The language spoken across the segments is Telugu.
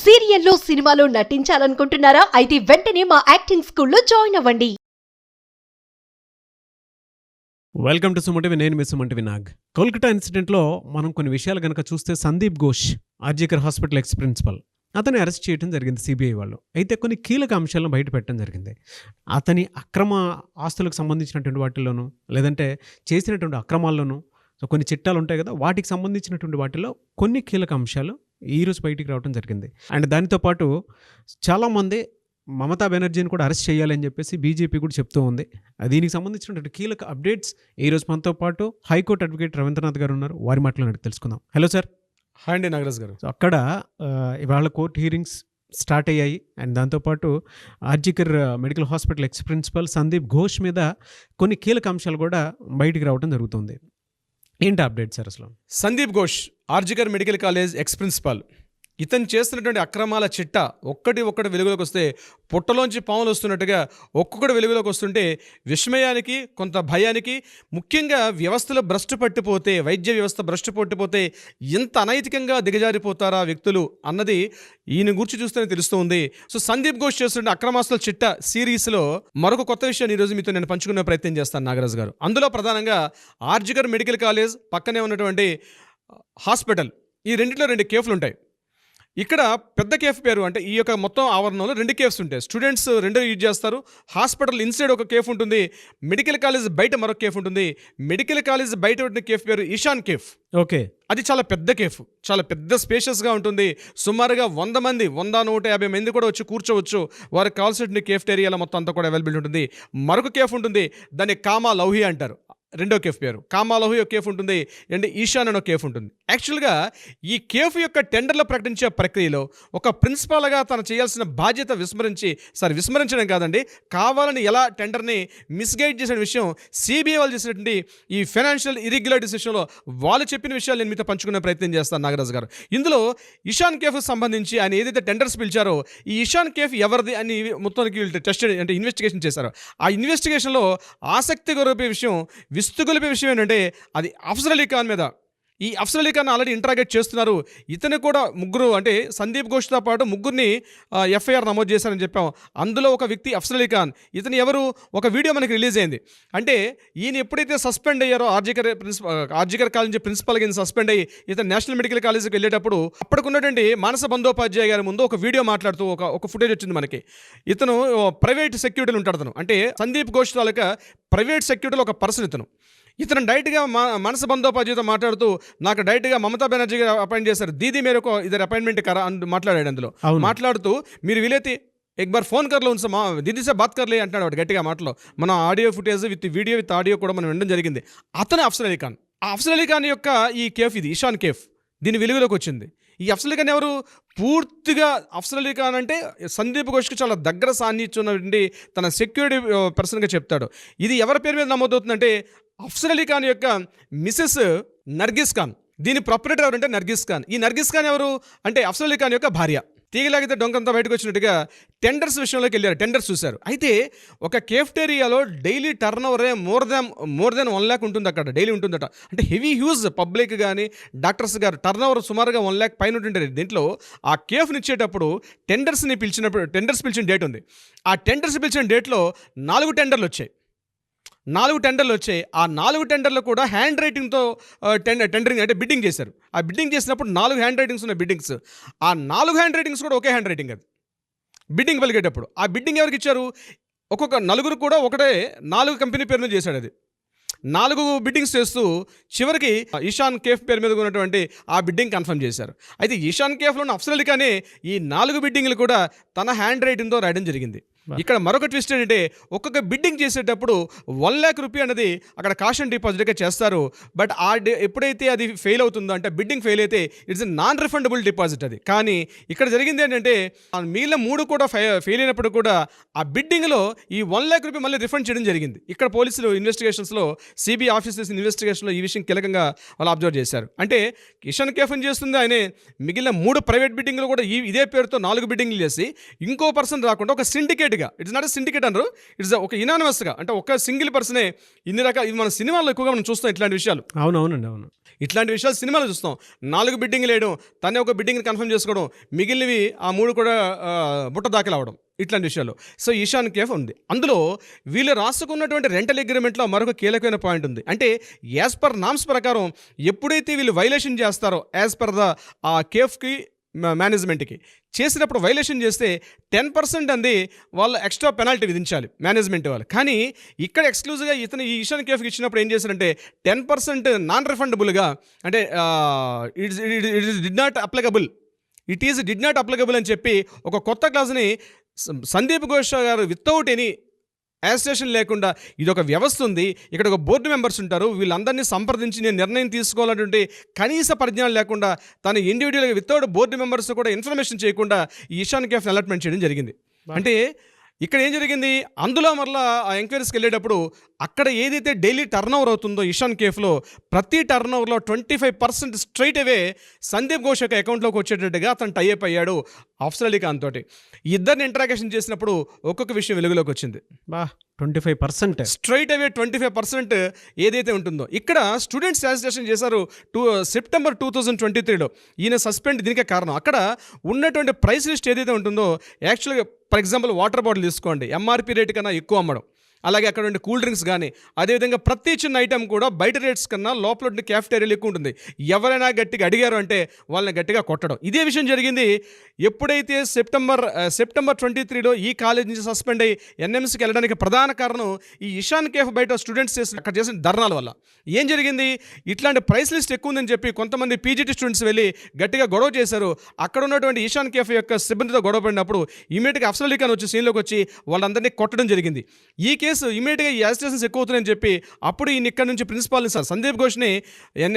సీరియల్లో సినిమాలో నటించాలనుకుంటున్నారా? అయితే వెంటనే మా యాక్టింగ్ స్కూల్లో జాయిన్ అవ్వండి. Welcome to SumanTV. నేను మీ సుమటివి నాగ్. కోల్కతా ఇన్సిడెంట్లో మనం కొన్ని విషయాలు కనుక చూస్తే Sandeep Ghosh RG Kar hospital ex principal అతన్ని అరెస్ట్ చేయడం జరిగింది సిబిఐ వాళ్ళు. అయితే కొన్ని కీలక అంశాలను బయట పెట్టడం జరిగింది. అతని అక్రమ ఆస్తులకు సంబంధించినటువంటి వాటిల్లోనూ లేదంటే చేసినటువంటి అక్రమాల్లోనూ కొన్ని చిట్టాలు ఉంటాయి కదా, వాటికి సంబంధించినటువంటి వాటిలో కొన్ని కీలక అంశాలు ఈరోజు బయటికి రావడం జరిగింది. అండ్ దానితో పాటు చాలామంది మమతా బెనర్జీని కూడా అరెస్ట్ చేయాలని చెప్పేసి బీజేపీ కూడా చెప్తూ ఉంది. దీనికి సంబంధించినటువంటి కీలక అప్డేట్స్ ఈరోజు మనతో పాటు హైకోర్టు అడ్వకేట్ రవీంద్రనాథ్ గారు ఉన్నారు. వారి మాటలను అడిగి తెలుసుకుందాం. Hello sir. హాయ్ అండి నాగరాజ్ గారు. సో అక్కడ ఇవాళ కోర్టు హీరింగ్స్ స్టార్ట్ అయ్యాయి. అండ్ దాంతోపాటు RG Kar medical hospital ex principal Sandeep Ghosh మీద కొన్ని కీలక అంశాలు కూడా బయటికి రావడం జరుగుతుంది. ఏంటి అప్డేట్ సార్ అసలు? Sandeep Ghosh RG Kar medical college X principal, ఇతను చేస్తున్నటువంటి అక్రమాల చిట్ట ఒక్కటి వెలుగులోకి వస్తే పుట్టలోంచి పాములు వస్తున్నట్టుగా ఒక్కొక్కటి వెలుగులోకి వస్తుంటే విస్మయానికి, కొంత భయానికి, ముఖ్యంగా వ్యవస్థలో భ్రష్టు పట్టిపోతే, వైద్య వ్యవస్థ భ్రష్టు పట్టిపోతే ఎంత అనైతికంగా దిగజారిపోతారా వ్యక్తులు అన్నది ఈయన గురించి చూస్తేనే తెలుస్తుంది. సో సందీప్ ఘోష్ చేస్తున్న అక్రమాస్తుల చిట్ట సిరీస్లో మరొక కొత్త విషయాన్ని ఈరోజు మీతో నేను పంచుకునే ప్రయత్నం చేస్తాను నాగరాజ్ గారు. అందులో ప్రధానంగా ఆర్జికర్ మెడికల్ కాలేజ్ పక్కనే ఉన్నటువంటి హాస్పిటల్, ఈ రెండిట్లో 2 కేఫ్లు ఉంటాయి. ఇక్కడ పెద్ద కేఫ్ పేరు అంటే ఈ యొక్క మొత్తం ఆవరణంలో 2 కేఫ్స్ ఉంటాయి. స్టూడెంట్స్ 2 యూజ్ చేస్తారు. హాస్పిటల్ ఇన్సైడ్ ఒక కేఫ్ ఉంటుంది, మెడికల్ కాలేజ్ బయట మరొక కేఫ్ ఉంటుంది. మెడికల్ కాలేజ్ బయట ఉన్న కేఫ్ పేరు ఈశాన్ కేఫ్. ఓకే, అది చాలా పెద్ద కేఫ్, చాలా పెద్ద స్పేషియస్గా ఉంటుంది. సుమారుగా 100 మంది, 150 మంది కూడా వచ్చి కూర్చోవచ్చు. వారికి కావాల్సిన కేఫ్ ఏరియాలో మొత్తం అంతా కూడా అవైలబిలిటీ ఉంటుంది. మరొక కేఫ్ ఉంటుంది, దాన్ని కామా లౌహి అంటారు. రెండో కేఫ్ పేరు కామాలోహి ఒక కేఫ్ ఉంటుంది, అండ్ ఈశాన్ అనే కేఫ్ ఉంటుంది. యాక్చువల్గా ఈ కేఫ్ యొక్క టెండర్లు ప్రకటించే ప్రక్రియలో ఒక ప్రిన్సిపాల్గా తను చేయాల్సిన బాధ్యత విస్మరించడం కాదండి, కావాలని ఎలా టెండర్ని మిస్గైడ్ చేసిన విషయం సిబిఐ వాళ్ళు చేసినటువంటి ఈ ఫైనాన్షియల్ ఇర్రెగ్యులారిటీస్ విషయంలో వాళ్ళు చెప్పిన విషయాలు నేను మీతో పంచుకునే ప్రయత్నం చేస్తాను నాగరాజ్ గారు. ఇందులో ఈశాన్ కేఫ్కి సంబంధించి ఆయన ఏదైతే టెండర్స్ పిలిచారో ఈ ఈశాన్ కేఫ్ ఎవరిది అని మొత్తానికి వీళ్ళు టెస్ట్ అంటే ఇన్వెస్టిగేషన్ చేశారు. ఆ ఇన్వెస్టిగేషన్లో ఆసక్తి గొలిపే విషయం ఏంటంటే అది అఫ్జల్ అలీ ఖాన్ మీద. ఈ అఫ్జల్ అలీ ఖాన్ ఆల్రెడీ ఇంటరాగేట్ చేస్తున్నారు. ఇతను కూడా ముగ్గురు అంటే సందీప్ ఘోష్తో పాటు ముగ్గురిని ఎఫ్ఐఆర్ నమోదు చేశారని చెప్పాం. అందులో ఒక వ్యక్తి అఫ్జల్ అలీ ఖాన్. ఇతను ఎవరు? ఒక వీడియో మనకి రిలీజ్ అయింది. అంటే ఈయన ఎప్పుడైతే సస్పెండ్ అయ్యారో ఆర్జికర్ కాలేజ్ ప్రిన్సిపల్గా సస్పెండ్ అయ్యి ఇతను నేషనల్ మెడికల్ కాలేజ్కి వెళ్ళేటప్పుడు అప్పటికున్నటువంటి మానస బందోపాధ్యాయ గారి ముందు ఒక వీడియో మాట్లాడుతూ ఒక ఫుటేజ్ వచ్చింది మనకి. ఇతను ప్రైవేట్ సెక్యూరిటీలు ఉంటాడు. అతను అంటే సందీప్ ఘోష్ తాలూకా ప్రైవేట్ సెక్యూరిటీలో ఒక పర్సన్. ఇతను డైరెక్ట్గా మనసు బందోపాధ్యాయతో మాట్లాడుతూ నాకు డైరెక్ట్గా మమతా బెనర్జీ గారు అపాయింట్ చేశారు, దీదీ మేరకు ఇద్దరు అపాయింట్మెంట్ కరా అని మాట్లాడాడు. అందులో మాట్లాడుతూ మీరు వీలైతే ఎక్బార్ ఫోన్ కర్లో ఉంది మా దీదీ సే బాత్ కర్లే అంటున్నాడు వాడు గట్టిగా మాటలో. మన audio footage with video with audio కూడా మనం వినడం జరిగింది. అతను అఫ్జల్ అలీ ఖాన్. ఆ అఫ్జల్ అలీ ఖాన్ యొక్క ఈ కేఫ్ ఇది ఈశాన్ కేఫ్, దీని వెలుగులోకి వచ్చింది. ఈ అఫ్జల్ అలీ ఖాన్ ఎవరు? పూర్తిగా అఫ్జల్ అలీ ఖాన్ అంటే సందీప్ ఘోష్కి చాలా దగ్గర సాన్నిధ్యం ఉన్నటువంటి తన సెక్యూరిటీ పర్సన్గా చెప్తాడు. ఇది ఎవరి పేరు మీద నమోదవుతుందంటే అఫ్జల్ అలీ ఖాన్ యొక్క మిసెస్ నర్గిస్ ఖాన్. దీని ప్రొపరేటర్ ఎవరంటే నర్గిస్ ఖాన్. ఈ నర్గిస్ ఖాన్ ఎవరు అంటే అఫ్జల్ అలీ ఖాన్ యొక్క భార్య. తీగలాగితే డొంకంతా బయటకు వచ్చినట్టుగా టెండర్స్ విషయంలోకి వెళ్ళారు, టెండర్స్ చూశారు. అయితే ఒక కేఫ్టేరియాలో డైలీ టర్న్ ఓవరే మోర్ దెన్ 1 lakh ఉంటుంది అక్కడ, డైలీ ఉంటుందట. అంటే హెవీ హ్యూజ్ పబ్లిక్ కానీ డాక్టర్స్ గారు టర్న్ ఓవర్ సుమారుగా 1 lakh పైన ఉంటుంటారు. దీంట్లో ఆ కేఫ్ని ఇచ్చేటప్పుడు టెండర్స్ పిలిచిన డేట్ ఉంది. ఆ టెండర్స్ పిలిచిన డేట్లో 4 టెండర్లు వచ్చాయి. ఆ 4 టెండర్లు కూడా హ్యాండ్ రైటింగ్తో టెండరింగ్ అంటే బిడ్డింగ్ చేశారు. ఆ బిడ్డింగ్ చేసినప్పుడు 4 హ్యాండ్ రైటింగ్స్ ఉన్నాయి బిడ్డింగ్స్. ఆ 4 హ్యాండ్ రైటింగ్స్ కూడా ఒకే హ్యాండ్ రైటింగ్. అది బిడ్డింగ్ పలికేటప్పుడు ఆ బిడ్డింగ్ ఎవరికి ఇచ్చారు? ఒక్కొక్క నలుగురు కూడా ఒకటే 4 కంపెనీ పేరు మీద చేశాడు. అది 4 బిడ్డింగ్స్ చేస్తూ చివరికి ఈశాన్ కేఫ్ పేరు మీద ఉన్నటువంటి ఆ బిడ్డింగ్ కన్ఫర్మ్ చేశారు. అయితే ఈశాన్ కేఫ్లో ఉన్న అఫ్జల్ అలీ ఖానే ఈ 4 బిడ్డింగ్లు కూడా తన హ్యాండ్ రైటింగ్తో రాయడం జరిగింది. ఇక్కడ మరొక ట్విస్ట్ ఏంటంటే ఒక్కొక్క బిడ్డింగ్ చేసేటప్పుడు 1 lakh రూపీ అనేది అక్కడ కాషన్ డిపాజిట్గా చేస్తారు. బట్ ఎప్పుడైతే అది ఫెయిల్ అవుతుందో అంటే బిడ్డింగ్ ఫెయిల్ అయితే ఇట్స్ నాన్ రిఫండబుల్ డిపాజిట్ అది. కానీ ఇక్కడ జరిగింది ఏంటంటే మిగిలిన 3 కూడా ఫెయిల్ అయినప్పుడు కూడా ఆ బిడ్డింగ్లో ఈ 1 lakh రూపీ మళ్ళీ రిఫండ్ చేయడం జరిగింది. ఇక్కడ పోలీసులు ఇన్వెస్టిగేషన్స్లో సిబిఐ ఆఫీసర్స్ ఇన్వెస్టిగేషన్లో ఈ విషయం కీలకంగా వాళ్ళు అబ్జర్వ్ చేశారు. అంటే కిషన్ కేఫ్ని చేస్తుంది ఆయనే, మిగిలిన 3 ప్రైవేట్ బిడ్డింగ్లు కూడా ఇదే పేరుతో 4 బిడ్డింగ్లు చేసి ఇంకో పర్సన్ రాకుండా ఒక సిండికేట్ సపరేట్గా, ఇట్స్ నాట్ సిండికేట్ అనరు, ఇట్స్ ఒక ఇనానిమస్గా, అంటే ఒక సింగిల్ పర్సనే ఇన్ని రకాల, ఇది మన సినిమాల్లో ఎక్కువగా మనం చూస్తాం ఇట్లాంటి విషయాలు. అవునవునండి, అవును. ఇట్లాంటి విషయాలు సినిమాలో చూస్తాం. 4 బిడ్డింగ్లు వేయడం, తనే ఒక బిడ్డింగ్ని కన్ఫర్మ్ చేసుకోవడం, మిగిలినవి ఆ 3 కూడా బుట్ట దాఖలు అవ్వడం, ఇట్లాంటి విషయాలు. సో ఈశాన్ కేఫ్ ఉంది. అందులో వీళ్ళు రాసుకున్నటువంటి రెంటల్ అగ్రిమెంట్లో మరొక కీలకమైన పాయింట్ ఉంది. అంటే యాజ్ పర్ నామ్స్ ప్రకారం ఎప్పుడైతే వీళ్ళు వైలేషన్ చేస్తారో యాజ్ పర్ ద ఆ కేఫ్కి మేనేజ్మెంట్కి చేసినప్పుడు వైలేషన్ చేస్తే 10% అంది వాళ్ళు ఎక్స్ట్రా పెనాల్టీ విధించాలి మేనేజ్మెంట్ వాళ్ళు. కానీ ఇక్కడ ఎక్స్క్లూజివ్గా ఇతను ఈ ఈశాన్ కేఫ్కి ఇచ్చినప్పుడు ఏం చేశారంటే 10% నాన్ రిఫండబుల్గా, అంటే it is did not applicable అని చెప్పి ఒక కొత్త క్లాస్ని సందీప్ ఘోష్ గారు వితౌట్ ఎనీ యాజిటేషన్ లేకుండా, ఇది ఒక వ్యవస్థ ఉంది, ఇక్కడ ఒక బోర్డు మెంబర్స్ ఉంటారు, వీళ్ళందరినీ సంప్రదించి నేను నిర్ణయం తీసుకోవాలన్నటువంటి కనీస పరిజ్ఞానం లేకుండా తను ఇండివిజువల్గా వితౌట్ బోర్డు మెంబర్స్ కూడా ఇన్ఫర్మేషన్ చేయకుండా ఈ ఈశాన్ కేఫ్ అలాట్మెంట్ చేయడం జరిగింది. అంటే ఇక్కడ ఏం జరిగింది, అందులో మరలా ఆ ఎంక్వైరీస్కి వెళ్ళేటప్పుడు అక్కడ ఏదైతే డైలీ టర్న్ ఓవర్ అవుతుందో ఈశాన్ కేఫ్లో ప్రతి టర్న్ ఓవర్లో 25% స్ట్రైట్ అవే సందీప్ ఘోష్ యొక్క అకౌంట్లోకి వచ్చేటట్టుగా అతను టైఅప్ అయ్యాడు అఫ్సర్ అలీ ఖాన్ తోటి. ఇద్దరిని ఇంటరాక్షన్ చేసినప్పుడు ఒక్కొక్క విషయం వెలుగులోకి వచ్చింది. 25% స్ట్రైట్ అవే 25% ఏదైతే ఉంటుందో. ఇక్కడ స్టూడెంట్స్ యాజిటేషన్ చేశారు సెప్టెంబర్ 2023లో. ఈయన సస్పెండ్ దీనికే కారణం అక్కడ ఉన్నటువంటి ప్రైస్ లిస్ట్ ఏదైతే ఉంటుందో, యాక్చువల్గా ఫర్ ఎగ్జాంపుల్ వాటర్ బాటిల్ తీసుకోండి, ఎంఆర్పి రేట్ కన్నా ఎక్కువ అమ్మడం, అలాగే అక్కడ ఉండే కూల్ డ్రింక్స్ కానీ, అదేవిధంగా ప్రతి చిన్న ఐటమ్ కూడా బయట రేట్స్ కన్నా లోపల ఉండే క్యాఫ్టేరియాలు ఎక్కువ ఉంటుంది. ఎవరైనా గట్టిగా అడిగారు అంటే వాళ్ళని గట్టిగా కొట్టడం. ఇదే విషయం జరిగింది ఎప్పుడైతే సెప్టెంబర్ 23లో ఈ కాలేజ్ నుంచి సస్పెండ్ అయ్యి ఎన్ఎంసీకి వెళ్ళడానికి ప్రధాన కారణం ఈ ఈశాన్ కేఫ్ బయట స్టూడెంట్స్ అక్కడ చేసిన ధర్నాల వల్ల. ఏం జరిగింది, ఇట్లాంటి ప్రైస్ లిస్ట్ ఎక్కువ ఉందని చెప్పి కొంతమంది పీజీటీ స్టూడెంట్స్ వెళ్ళి గట్టిగా గొడవ చేశారు. అక్కడ ఉన్నటువంటి ఈశాన్ కేఫ్ యొక్క సిబ్బందితో గొడవ పడినప్పుడు ఇమీడియట్గా అఫ్సర్ అలీ ఖాన్ వచ్చి సీన్లోకి వచ్చి వాళ్ళందరినీ కొట్టడం జరిగింది. ఈ కేసు ఇమీడియట్గా ఈ యాజిటేషన్స్ ఎక్కువ అవుతున్నాయని చెప్పి అప్పుడు ఈయన ఇక్కడ నుంచి ప్రిన్సిపాల్ని సందీప్ ఘోష్ని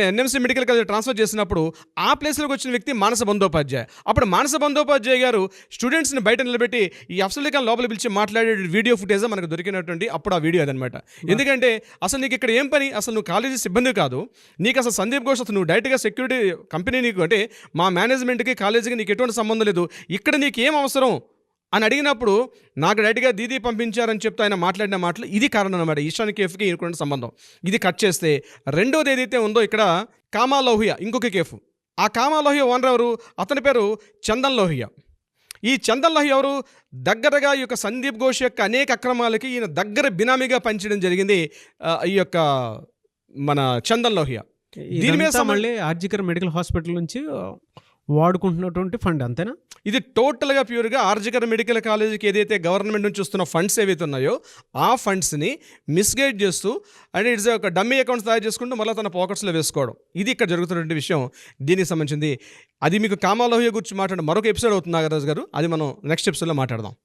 ఎన్ఎంసీ మెడికల్ కాలేజ్ ట్రాన్స్ఫర్ చేసినప్పుడు ఆ ప్లేస్లోకి వచ్చిన వ్యక్తి మానస బందోపాధ్యాయ. అప్పుడు మానస బందోపాధ్యాయ గారు స్టూడెంట్స్ని బయట నిలబెట్టి ఈ అఫ్సర్ అలీ ఖాన్ లోపల పిలిచి మాట్లాడే వీడియో ఫుటేజ్ మనకు దొరికినటువంటి అప్పుడు ఆ వీడియో అదనమాట. ఎందుకంటే అసలు నీకు ఇక్కడ ఏం పని, అసలు నువ్వు కాలేజీ సిబ్బంది కాదు, నీకు అసలు సందీప్ ఘోష్ అసలు నువ్వు డైరెక్ట్గా సెక్యూరిటీ కంపెనీ, నీకు అంటే మా మేనేజ్మెంట్కి కాలేజీకి నీకు ఎటువంటి సంబంధం లేదు, ఇక్కడ నీకు ఏం అవసరం అని అడిగినప్పుడు నాకు డైరెక్ట్గా దీదీ పంపించారని చెప్తే ఆయన మాట్లాడిన మాటలు ఇది కారణం అన్నమాట ఈశాన్ కేఫ్కి ఈయనకున్న సంబంధం. ఇది కట్ చేస్తే రెండోది ఏదైతే ఉందో ఇక్కడ కామా లోహియా ఇంకొక కేఫ్. ఆ కామా లోహియా ఓనర్ ఎవరు, అతని పేరు చందన్ లోహియా. ఈ చందన్ లోహియా ఎవరు, దగ్గరగా ఈ యొక్క సందీప్ ఘోష్ యొక్క అనేక అక్రమాలకి ఈయన దగ్గర బినామీగా పనిచేయడం జరిగింది ఈ యొక్క మన చందన్ లోహియా. దీని మీద మళ్ళీ ఆర్జికర్ మెడికల్ హాస్పిటల్ నుంచి వాడుకుంటున్నటువంటి ఫండ్ అంతేనా? ఇది టోటల్గా ప్యూర్గా ఆర్జికర్ మెడికల్ కాలేజీకి ఏదైతే గవర్నమెంట్ నుంచి వస్తున్న ఫండ్స్ ఏవైతే ఉన్నాయో ఆ ఫండ్స్ని మిస్గైడ్ చేస్తూ అంటే ఇట్స్ ఒక డమ్మీ అకౌంట్స్ తయారు చేసుకుంటూ మళ్ళీ తన పాకెట్స్లో వేసుకోవడం, ఇది ఇక్కడ జరుగుతున్నటువంటి విషయం. దీనికి సంబంధించింది అది మీకు కామా లోహియా గురించి మాట్లాడడం మరొక ఎపిసోడ్ అవుతుంది నాగరాజు గారు, అది మనం నెక్స్ట్ ఎపిసోడ్లో మాట్లాడదాం.